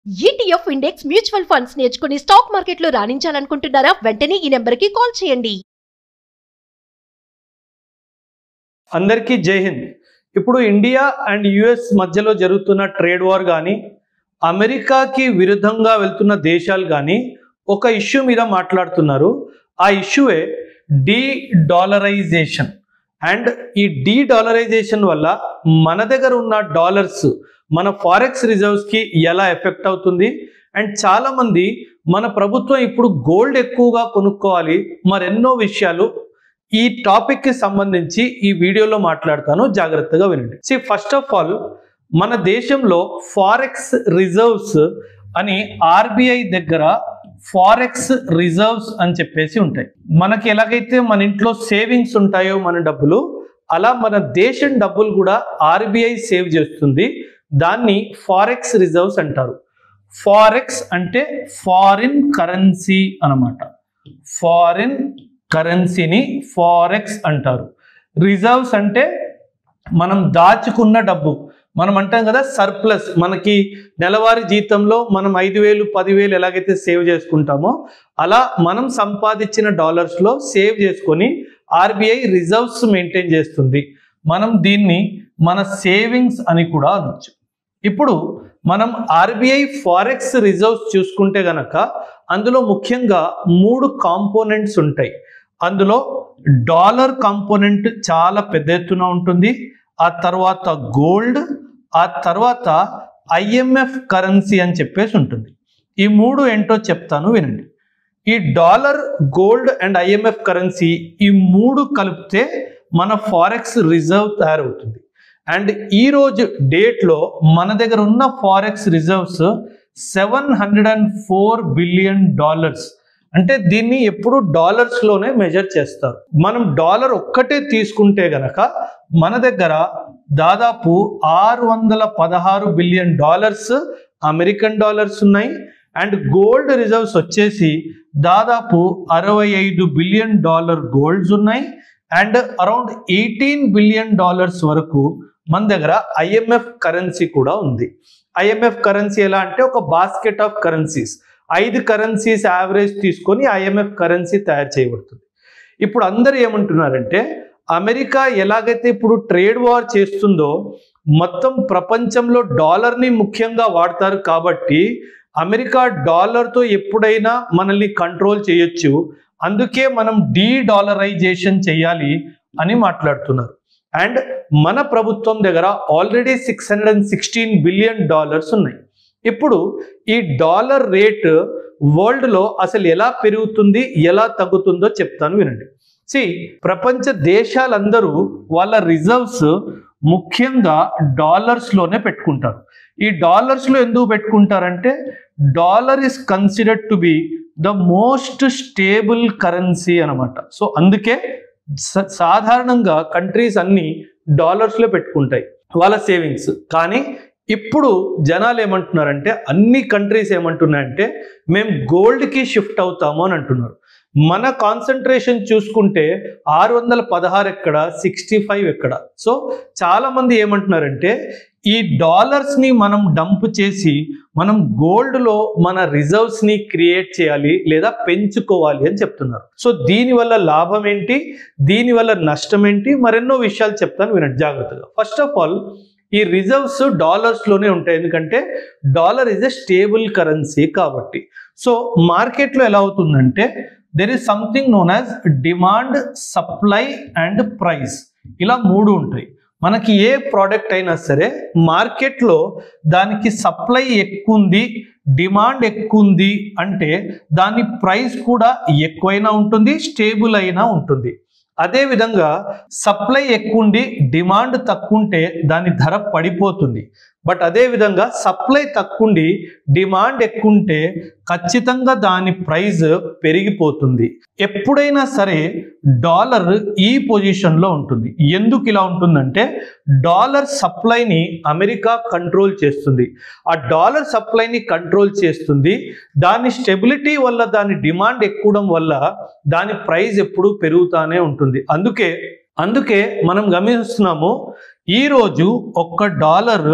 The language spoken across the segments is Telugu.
ETF ఇండెక్స్ మ్యూచువల్ ఫండ్స్ నేర్చుకుని స్టాక్ మార్కెట్లో రాణించాలనుకుంటున్నారా? వెంటనే ఈ నెంబర్కి కాల్ చేయండి. అందరికీ జై హింద్. ఇప్పుడు ఇండియా అండ్ యుఎస్ మధ్యలో జరుగుతున్న ట్రేడ్ వార్ కానీ, అమెరికాకి విరుద్ధంగా వెళ్తున్న దేశాలు కానీ ఒక ఇష్యూ మీద మాట్లాడుతున్నారు. ఆ ఇష్యూయే డీ డాలరైజేషన్. అండ్ ఈ డీ డాలరైజేషన్ వల్ల మన దగ్గర ఉన్న డాలర్స్ మన ఫారెక్స్ రిజర్వ్స్కి ఎలా ఎఫెక్ట్ అవుతుంది. అండ్ చాలామంది మన ప్రభుత్వం ఇప్పుడు గోల్డ్ ఎక్కువగా కొనుక్కోవాలి, మరెన్నో విషయాలు ఈ టాపిక్కి సంబంధించి ఈ వీడియోలో మాట్లాడతాను, జాగ్రత్తగా వినండి. ఫస్ట్ ఆఫ్ ఆల్, మన దేశంలో ఫారెక్స్ రిజర్వ్స్ అని ఆర్బీఐ దగ్గర ఫారెక్స్ రిజర్వ్స్ అని చెప్పేసి ఉంటాయి. మనకి ఎలాగైతే మన ఇంట్లో సేవింగ్స్ ఉంటాయో మన డబ్బులు, అలా మన దేశం డబ్బులు కూడా ఆర్బీఐ సేవ్ చేస్తుంది. దాన్ని ఫారెక్స్ రిజర్వ్స్ అంటారు. ఫారెక్స్ అంటే ఫారిన్ కరెన్సీ అన్నమాట. ఫారిన్ కరెన్సీని ఫారెక్స్ అంటారు. రిజర్వ్స్ అంటే మనం దాచుకున్న డబ్బు. మనం అంటాం కదా సర్ప్లస్. మనకి నెలవారీ జీతంలో మనం 5,000 10,000 ఎలాగైతే సేవ్ చేసుకుంటామో అలా మనం సంపాదించిన డాలర్స్లో సేవ్ చేసుకొని ఆర్బీఐ రిజర్వ్స్ మెయింటైన్ చేస్తుంది. మనం దీన్ని మన సేవింగ్స్ అని కూడా అనొచ్చు. ఇప్పుడు మనం ఆర్బీఐ ఫారెక్స్ రిజర్వ్స్ చూసుకుంటే గనక అందులో ముఖ్యంగా 3 కాంపోనెంట్స్ ఉంటాయి. అందులో డాలర్ కాంపోనెంట్ చాలా పెద్ద ఎత్తున ఉంటుంది. ఆ తర్వాత గోల్డ్, ఆ తర్వాత ఐఎంఎఫ్ కరెన్సీ అని చెప్పేసి ఉంటుంది. ఈ 3 ఏంటో చెప్తాను, వినండి. ఈ dollar, gold and IMF currency, ఈ 3 కలిపితే మన ఫారెక్స్ రిజర్వ్ తయారవుతుంది. అండ్ ఈరోజు డేట్లో మన దగ్గర ఉన్న ఫారెక్స్ రిజర్వ్స్ $704 బిలియన్. అంటే దీన్ని ఎప్పుడు డాలర్స్లోనే మెజర్ చేస్తారు. మనం డాలర్ ఒక్కటే తీసుకుంటే గనక మన దగ్గర దాదాపు $616 బిలియన్ అమెరికన్ డాలర్స్ ఉన్నాయి. అండ్ గోల్డ్ రిజర్వ్స్ వచ్చేసి దాదాపు $65 బిలియన్ గోల్డ్స్ ఉన్నాయి. అండ్ అరౌండ్ $18 బిలియన్ వరకు మన దగ్గర ఐఎంఎఫ్ కరెన్సీ కూడా ఉంది. ఐఎంఎఫ్ కరెన్సీ ఎలా అంటే ఒక basket of currencies, 5 currencies average తీసుకొని ఐఎంఎఫ్ కరెన్సీ తయారు చేయబడుతుంది. ఇప్పుడు అందరూ ఏమంటున్నారంటే, అమెరికా ఎలాగైతే ఇప్పుడు ట్రేడ్ వార్ చేస్తుందో మొత్తం ప్రపంచంలో డాలర్ని ముఖ్యంగా వాడతారు కాబట్టి అమెరికా డాలర్తో ఎప్పుడైనా మనల్ని కంట్రోల్ చేయొచ్చు, అందుకే మనం డీ డాలరైజేషన్ చేయాలి అని మాట్లాడుతున్నారు. అండ్ మన ప్రభుత్వం దగ్గర ఆల్రెడీ $616 బిలియన్ ఉన్నాయి. ఇప్పుడు ఈ డాలర్ రేట్ వరల్డ్లో అసలు ఎలా పెరుగుతుంది, ఎలా తగ్గుతుందో చెప్తాను, వినండి. ప్రపంచ దేశాలందరూ వాళ్ళ రిజర్వ్స్ ముఖ్యంగా డాలర్స్లోనే పెట్టుకుంటారు. ఈ డాలర్స్లో ఎందుకు పెట్టుకుంటారంటే dollar is considered to be the most stable currency అనమాట. సో అందుకే సాధారణంగా కంట్రీస్ అన్ని డాలర్స్లో పెట్టుకుంటాయి వాళ్ళ సేవింగ్స్. కానీ ఇప్పుడు జనాలు ఏమంటున్నారంటే, అన్ని కంట్రీస్ ఏమంటున్నాయంటే మేము గోల్డ్కి షిఫ్ట్ అవుతాము అని అంటున్నారు. మన కాన్సన్ట్రేషన్ చూసుకుంటే 616 ఎక్కడ, 65 ఎక్కడ. సో చాలామంది ఏమంటున్నారంటే ఈ డాలర్స్ని మనం డంప్ చేసి మనం గోల్డ్లో మన రిజర్వ్స్ని క్రియేట్ చేయాలి లేదా పెంచుకోవాలి అని చెప్తున్నారు. సో దీనివల్ల లాభం ఏంటి, దీనివల్ల నష్టం ఏంటి, మరెన్నో విషయాలు చెప్తాను, వినండి జాగ్రత్తగా. ఫస్ట్ ఆఫ్ ఆల్, ఈ రిజర్వ్స్ డాలర్స్లోనే ఉంటాయి, ఎందుకంటే dollar is a stable currency కాబట్టి. సో మార్కెట్లో ఎలా అవుతుందంటే there is something known as demand, supply and price. ఇలా 3 ఉంటాయి. మనకి ఏ ప్రోడక్ట్ అయినా సరే మార్కెట్లో దానికి సప్లై ఎక్కువ ఉంది, డిమాండ్ ఎక్కువ ఉంది అంటే దాని ప్రైస్ కూడా ఎక్కువైనా ఉంటుంది, స్టేబుల్ అయినా ఉంటుంది. అదేవిధంగా సప్లై ఎక్కువ ఉండి డిమాండ్ తక్కువ ఉంటే దాని ధర పడిపోతుంది. బట్ అదేవిధంగా సప్లై తక్కువ ఉండి డిమాండ్ ఎక్కువ ఉంటే ఖచ్చితంగా దాని ప్రైస్ పెరిగిపోతుంది. ఎప్పుడైనా సరే డాలర్ ఈ పొజిషన్లో ఉంటుంది. ఎందుకు ఇలా ఉంటుందంటే డాలర్ సప్లైని అమెరికా కంట్రోల్ చేస్తుంది. ఆ డాలర్ సప్లైని కంట్రోల్ చేస్తుంది. దాని స్టెబిలిటీ వల్ల, దాని డిమాండ్ ఎక్కువడం వల్ల దాని ప్రైస్ ఎప్పుడు పెరుగుతానే ఉంటుంది. అందుకే మనం గమనిస్తున్నాము ఈరోజు $1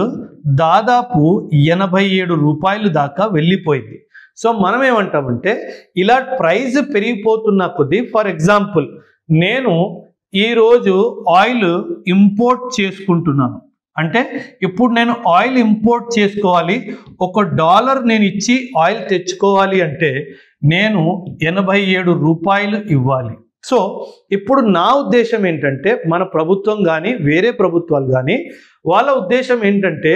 దాదాపు 87 రూపాయలు దాకా వెళ్ళిపోయింది. సో మనం ఏమంటామంటే ఇలా ప్రైస్ పెరిగిపోతున్న కొద్దీ, ఫర్ ఎగ్జాంపుల్ నేను ఈరోజు ఆయిల్ ఇంపోర్ట్ చేసుకుంటున్నాను. అంటే ఇప్పుడు నేను ఆయిల్ ఇంపోర్ట్ చేసుకోవాలి, $1 నేను ఇచ్చి ఆయిల్ తెచ్చుకోవాలి అంటే నేను 87 రూపాయలు ఇవ్వాలి. సో ఇప్పుడు నా ఉద్దేశం ఏంటంటే, మన ప్రభుత్వం కానీ వేరే ప్రభుత్వాలు కానీ వాళ్ళ ఉద్దేశం ఏంటంటే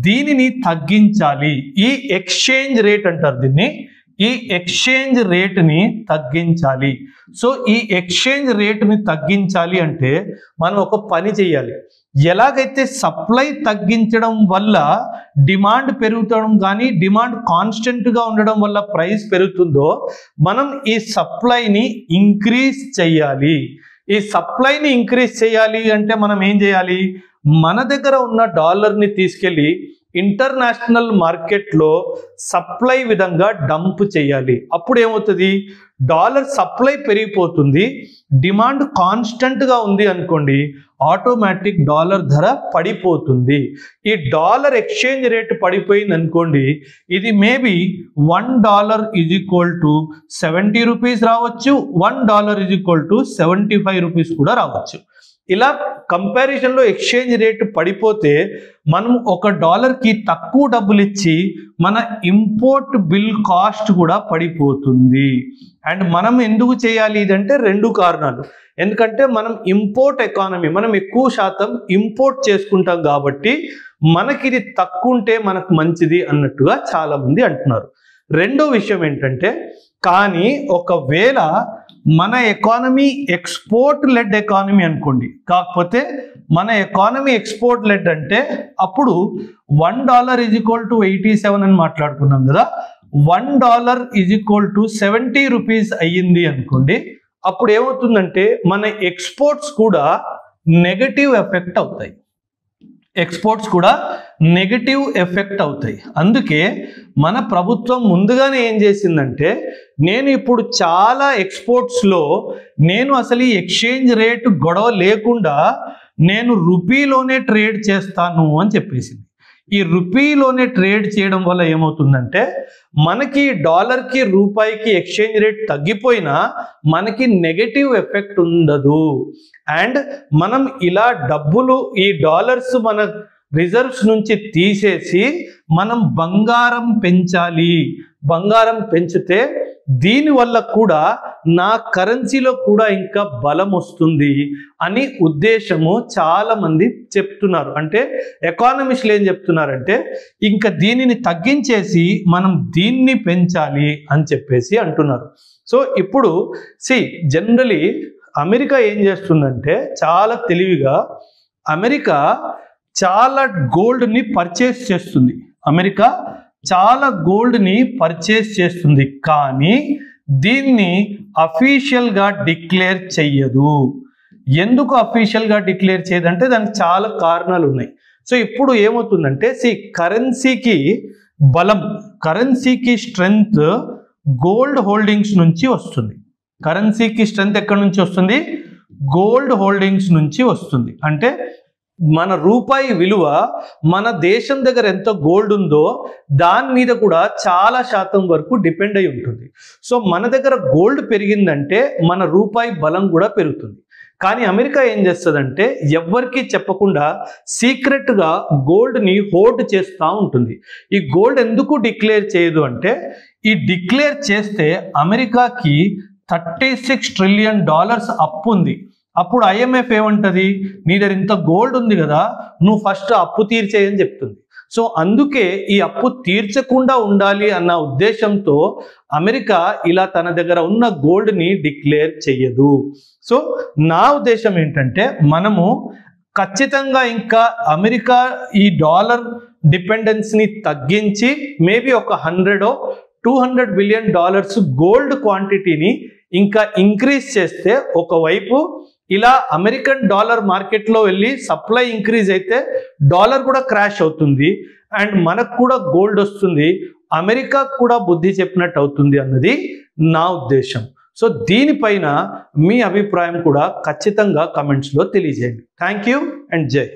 దీనిని తగ్గించాలి. ఈ ఎక్స్చేంజ్ రేట్ అంటారు దీన్ని, ఈ ఎక్స్చేంజ్ రేట్ని తగ్గించాలి. సో ఈ ఎక్స్చేంజ్ రేట్ని తగ్గించాలి అంటే మనం ఒక పని చేయాలి. ఎలాగైతే సప్లై తగ్గించడం వల్ల డిమాండ్ పెరుగుతడం కానీ డిమాండ్ కాన్స్టెంట్గా ఉండడం వల్ల ప్రైస్ పెరుగుతుందో, మనం ఈ సప్లైని ఇంక్రీజ్ చేయాలి. ఈ సప్లైని ఇంక్రీజ్ చేయాలి అంటే మనం ఏం చేయాలి? మన దగ్గర ఉన్న డాలర్ని తీసుకెళ్ళి ఇంటర్నేషనల్ మార్కెట్లో సప్లై విధంగా డంప్ చేయాలి. అప్పుడు ఏమవుతుంది? డాలర్ సప్లై పెరిగిపోతుంది, డిమాండ్ కాన్స్టెంట్గా ఉంది అనుకోండి, ఆటోమేటిక్ డాలర్ ధర పడిపోతుంది. ఈ డాలర్ ఎక్స్చేంజ్ రేట్ పడిపోయింది అనుకోండి, ఇది మేబీ $1 = 70 రూపీస్ రావచ్చు, $1 = 75 రూపీస్ కూడా రావచ్చు. ఇలా కంపారిజన్లో ఎక్స్చేంజ్ రేట్ పడిపోతే మనం $1కి తక్కువ డబ్బులు ఇచ్చి మన ఇంపోర్ట్ బిల్ కాస్ట్ కూడా పడిపోతుంది. అండ్ మనం ఎందుకు చేయాలి ఇదంటే 2 కారణాలు. ఎందుకంటే మనం ఇంపోర్ట్ ఎకానమీ, మనం ఎక్కువ శాతం ఇంపోర్ట్ చేసుకుంటాం కాబట్టి మనకి ఇది తక్కువ ఉంటే మనకు మంచిది అన్నట్టుగా చాలా మంది అంటున్నారు. రెండో విషయం ఏంటంటే, కానీ ఒకవేళ మన ఎకానమీ ఎక్స్పోర్ట్ లెడ్ ఎకానమీ అనుకోండి, కాకపోతే మన ఎకానమీ ఎక్స్పోర్ట్ లెడ్ అంటే అప్పుడు $1 = 87 అని మాట్లాడుకున్నాం కదా, $1 = 70 రూపీస్ అయ్యింది అనుకోండి, అప్పుడు ఏమవుతుందంటే మన ఎక్స్పోర్ట్స్ కూడా నెగటివ్ ఎఫెక్ట్ అవుతాయి. ఎక్స్పోర్ట్స్ కూడా నెగటివ్ ఎఫెక్ట్ అవుతాయి. అందుకే మన ప్రభుత్వం ముందుగానే ఏం చేసిందంటే, నేను ఇప్పుడు చాలా ఎక్స్పోర్ట్స్లో నేను అసలు ఈ ఎక్స్చేంజ్ రేట్ గొడవ లేకుండా నేను రూపీలోనే ట్రేడ్ చేస్తాను అని చెప్పేసింది. ఈ రూపీలోనే ట్రేడ్ చేయడం వల్ల ఏమవుతుందంటే, మనకి డాలర్కి రూపాయికి ఎక్స్చేంజ్ రేట్ తగ్గిపోయినా మనకి నెగటివ్ ఎఫెక్ట్ ఉండదు. అండ్ మనం ఇలా డబ్బులు, ఈ డాలర్స్ మన రిజర్వ్స్ నుంచి తీసేసి మనం బంగారం పెంచాలి. బంగారం పెంచితే దీనివల్ల కూడా నా కరెన్సీలో కూడా ఇంకా బలం వస్తుంది అని ఉద్దేశము చాలా మంది చెప్తున్నారు. అంటే ఎకానమిస్టులు ఏం చెప్తున్నారంటే, ఇంకా దీనిని తగ్గించేసి మనం దీన్ని పెంచాలి అని చెప్పేసి అంటున్నారు. సో ఇప్పుడు జనరలీ అమెరికా ఏం చేస్తుందంటే, చాలా తెలివిగా అమెరికా చాలా గోల్డ్ని పర్చేస్ చేస్తుంది. అమెరికా చాలా గోల్డ్ని పర్చేస్ చేస్తుంది, కానీ దీన్ని అఫీషియల్గా డిక్లేర్ చెయ్యదు. ఎందుకు అఫీషియల్గా డిక్లేర్ చేయదంటే దానికి చాలా కారణాలు ఉన్నాయి. సో ఇప్పుడు ఏమవుతుందంటే, కరెన్సీకి బలం, కరెన్సీకి స్ట్రెంగ్త్ గోల్డ్ హోల్డింగ్స్ నుంచి వస్తుంది. కరెన్సీకి స్ట్రెంగ్త్ ఎక్కడి నుంచి వస్తుంది? గోల్డ్ హోల్డింగ్స్ నుంచి వస్తుంది. అంటే మన రూపాయి విలువ మన దేశం దగ్గర ఎంత గోల్డ్ ఉందో దాని మీద కూడా చాలా శాతం వరకు డిపెండ్ అయి ఉంటుంది. సో మన దగ్గర గోల్డ్ పెరిగిందంటే మన రూపాయి బలం కూడా పెరుగుతుంది. కానీ అమెరికా ఏం చేస్తుందంటే, ఎవ్వరికీ చెప్పకుండా సీక్రెట్గా గోల్డ్ని హోల్డ్ చేస్తూ ఉంటుంది. ఈ గోల్డ్ ఎందుకు డిక్లేర్ చేయదు అంటే, ఈ డిక్లేర్ చేస్తే అమెరికాకి $36 ట్రిలియన్ అప్పు ఉంది. అప్పుడు IMF ఏమంటది, నీ దగ్గర ఇంత గోల్డ్ ఉంది కదా, నువ్వు ఫస్ట్ అప్పు తీర్చేయని చెప్తుంది. సో అందుకే ఈ అప్పు తీర్చకుండా ఉండాలి అన్న ఉద్దేశంతో అమెరికా ఇలా తన దగ్గర ఉన్న గోల్డ్ని డిక్లేర్ చెయ్యదు. సో నా ఉద్దేశం ఏంటంటే, మనము ఖచ్చితంగా ఇంకా అమెరికా ఈ డాలర్ డిపెండెన్స్ని తగ్గించి మేబీ ఒక $100-200 బిలియన్ గోల్డ్ క్వాంటిటీని ఇంకా ఇంక్రీజ్ చేస్తే, ఒకవైపు ఇలా అమెరికన్ డాలర్ మార్కెట్లో వెళ్ళి సప్లై ఇంక్రీజ్ అయితే డాలర్ కూడా క్రాష్ అవుతుంది అండ్ మనకు కూడా గోల్డ్ వస్తుంది, అమెరికా కూడా బుద్ధి చెప్పినట్టు అవుతుంది అన్నది నా ఉద్దేశం. సో దీనిపైన మీ అభిప్రాయం కూడా ఖచ్చితంగా కమెంట్స్లో తెలియజేయండి. థ్యాంక్ యూ అండ్ జై.